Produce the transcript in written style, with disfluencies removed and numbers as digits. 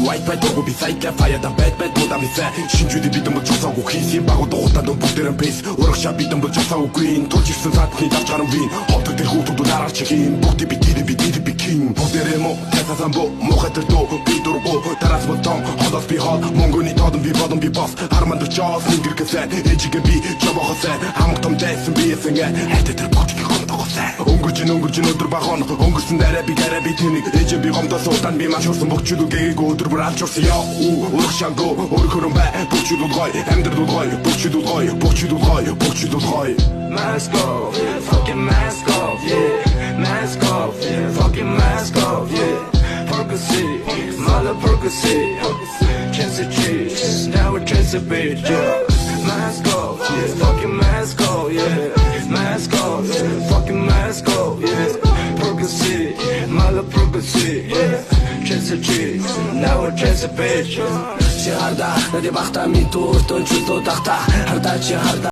white bad дургу би сайтлаа fire да bad муудаа бисаа шинжүүдий бидэн бол жосоогүй хийсэн багууд дуутаад бүгдээрэн пейс урагшаа бидэн бол жосоогүй тулж ирсэн садхны давж гарan вин хотод тэр хүүхдүүд арга чихин бүгд би king бодэрэмо тасамбо мохатэрдо би дургу тараас мотон ходос би хол монгоны тодон би бодон би бас харманд чаас нэгэрхэсэ ээжигэ би жобохосэ хамтам дэсэн би эсэнгэ хайтэ тэр бодгийг хонтогосэ өнгөрж өдөр бахон өнгөрсөн дараа би тэнийг ээж би гомдос утан би маш урсан бөгчүүд гээг өдөр бүр алж урсан яа урагшааго өрхөрөн бай бөгчүүд гой амьдрал гой бөгчүүд гой mask off fucking mask off yeah mask off fucking mask off yeah Percocet mother Percocet chance of cheese now a chance of bitch yeah mask off yeah fucking mask off yeah mask off yeah fucking mask off yeah Percocet mother Percocet yeah chance of cheese now a chance of bitch Чи харда надад бахта ми турт чулуу тахта харда чи харда